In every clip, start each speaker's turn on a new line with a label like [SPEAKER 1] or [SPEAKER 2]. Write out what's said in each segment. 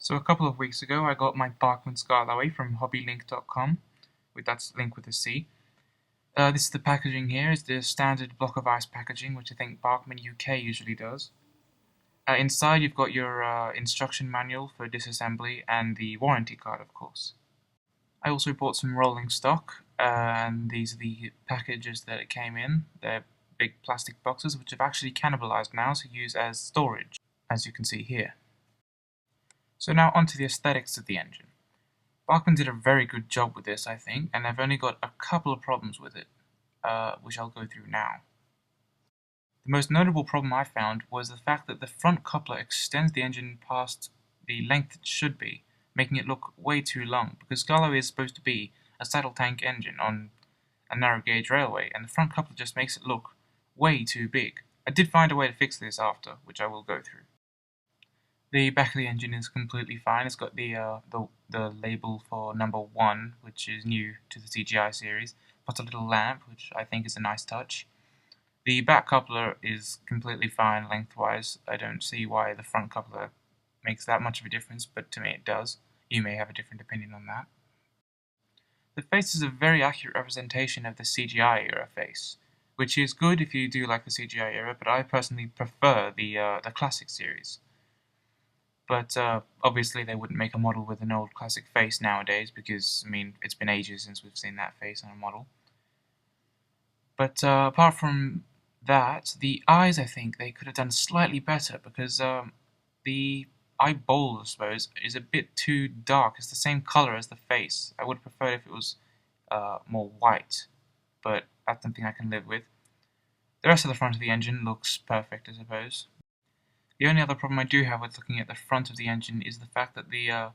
[SPEAKER 1] So a couple of weeks ago, I got my Bachmann Skarloey from hobbylink.com, that's link with a C. This is the packaging here. It's the standard block of ice packaging, which I think Bachmann UK usually does. Inside, you've got your instruction manual for disassembly and the warranty card, of course. I also bought some rolling stock, and these are the packages that it came in. They're big plastic boxes, which have actually cannibalized now to use as storage, as you can see here. So now onto the aesthetics of the engine. Bachmann did a very good job with this, I think, and I've only got a couple of problems with it, which I'll go through now. The most notable problem I found was the fact that the front coupler extends the engine past the length it should be, making it look way too long, because Skarloey is supposed to be a saddle tank engine on a narrow gauge railway, and the front coupler just makes it look way too big. I did find a way to fix this after, which I will go through. The back of the engine is completely fine. It's got the label for number 1, which is new to the CGI series, plus a little lamp, which I think is a nice touch. The back coupler is completely fine lengthwise. I don't see why the front coupler makes that much of a difference, but to me it does. You may have a different opinion on that. The face is a very accurate representation of the CGI era face, which is good if you do like the CGI era, but I personally prefer the classic series. But obviously they wouldn't make a model with an old classic face nowadays because, I mean, it's been ages since we've seen that face on a model. But apart from that, the eyes, I think they could have done slightly better because the eyeball, I suppose, is a bit too dark. It's the same color as the face. I would have preferred if it was more white, but that's something I can live with. The rest of the front of the engine looks perfect, I suppose. The only other problem I do have with looking at the front of the engine is the fact that the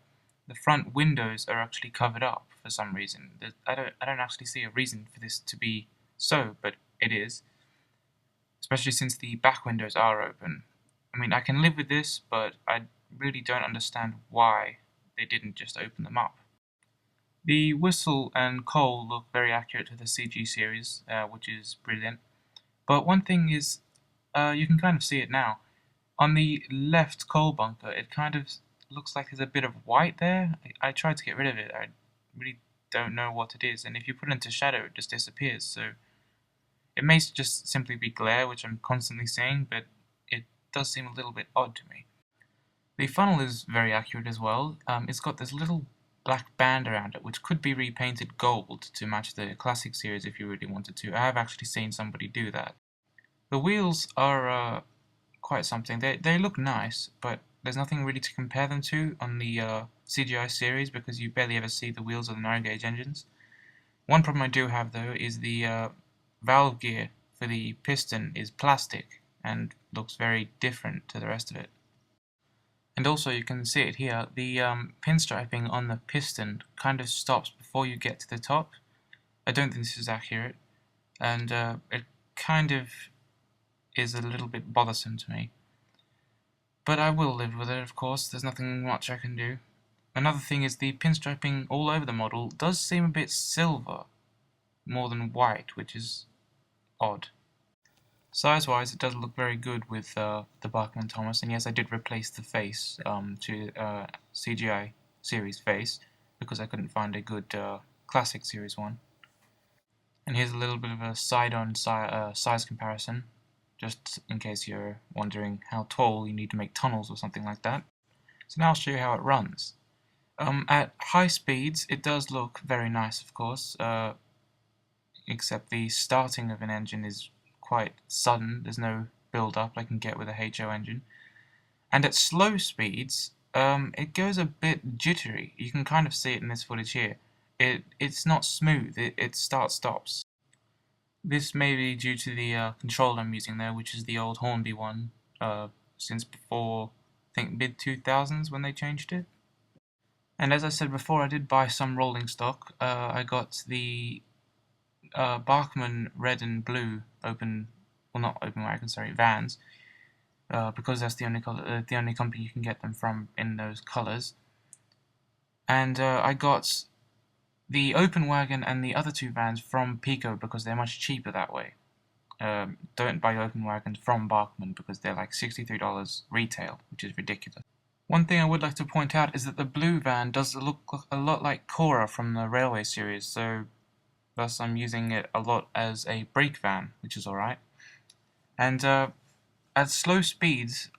[SPEAKER 1] front windows are actually covered up for some reason. I don't actually see a reason for this to be so, but it is. Especially since the back windows are open. I mean, I can live with this, but I really don't understand why they didn't just open them up. The whistle and coal look very accurate to the CG series, which is brilliant. But one thing is, you can kind of see it now. On the left coal bunker, it kind of looks like there's a bit of white there. I tried to get rid of it. I really don't know what it is, and if you put it into shadow, it just disappears. So it may just simply be glare, which I'm constantly seeing, but it does seem a little bit odd to me. The funnel is very accurate as well. It's got this little black band around it, which could be repainted gold to match the classic series if you really wanted to. I have actually seen somebody do that. The wheels are quite something. They look nice, but there's nothing really to compare them to on the CGI series because you barely ever see the wheels of the narrow gauge engines. One problem I do have though is the valve gear for the piston is plastic and looks very different to the rest of it. And also you can see it here, the pinstriping on the piston kind of stops before you get to the top. I don't think this is accurate, and it kind of is a little bit bothersome to me. But I will live with it, of course, there's nothing much I can do. Another thing is the pinstriping all over the model does seem a bit silver, more than white, which is odd. Size-wise, it does look very good with the Bachmann Thomas, and yes, I did replace the face to CGI series face, because I couldn't find a good classic series one. And here's a little bit of a side-on size comparison, just in case you're wondering how tall you need to make tunnels or something like that. So now I'll show you how it runs. At high speeds, it does look very nice, of course, except the starting of an engine is quite sudden. There's no build-up like I can get with a HO engine. And at slow speeds, it goes a bit jittery. You can kind of see it in this footage here. It's not smooth, it starts-stops. This may be due to the controller I'm using there, which is the old Hornby one, since before, I think mid-2000s when they changed it. And as I said before, I did buy some rolling stock. I got the Bachmann red and blue vans, because that's the only company you can get them from in those colors. And I got the open wagon and the other 2 vans from Pico because they're much cheaper that way. Don't buy open wagons from Bachmann because they're like $63 retail, which is ridiculous. One thing I would like to point out is that the blue van does look a lot like Cora from the Railway series, so thus I'm using it a lot as a brake van, which is alright. And at slow speeds,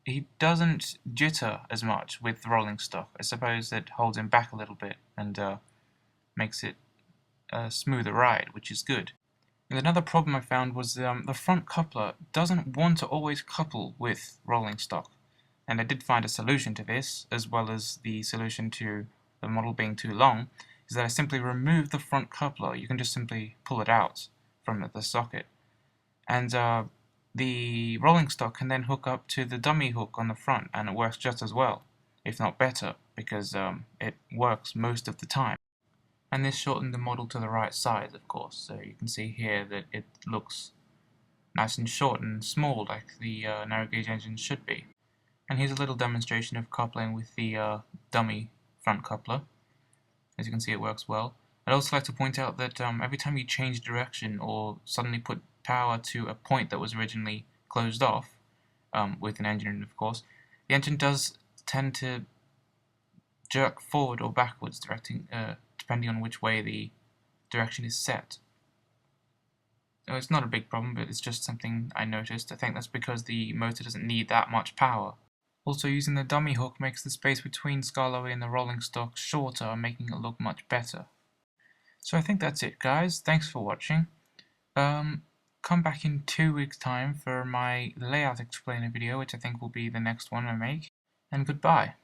[SPEAKER 1] he doesn't jitter as much with rolling stock. I suppose that holds him back a little bit and makes it a smoother ride, which is good. And another problem I found was the front coupler doesn't want to always couple with rolling stock. And I did find a solution to this, as well as the solution to the model being too long, is that I simply remove the front coupler. You can just simply pull it out from the socket. And the rolling stock can then hook up to the dummy hook on the front, and it works just as well, if not better, because it works most of the time. And this shortened the model to the right size, of course, so you can see here that it looks nice and short and small like the narrow gauge engine should be. And here's a little demonstration of coupling with the dummy front coupler. As you can see, it works well. I'd also like to point out that every time you change direction or suddenly put power to a point that was originally closed off, with an engine of course, the engine does tend to jerk forward or backwards, depending on which way the direction is set. So it's not a big problem, but it's just something I noticed. I think that's because the motor doesn't need that much power. Also, using the dummy hook makes the space between Skarloey and the rolling stock shorter, making it look much better. So I think that's it, guys. Thanks for watching. Come back in 2 weeks' time for my layout explainer video, which I think will be the next one I make. And goodbye.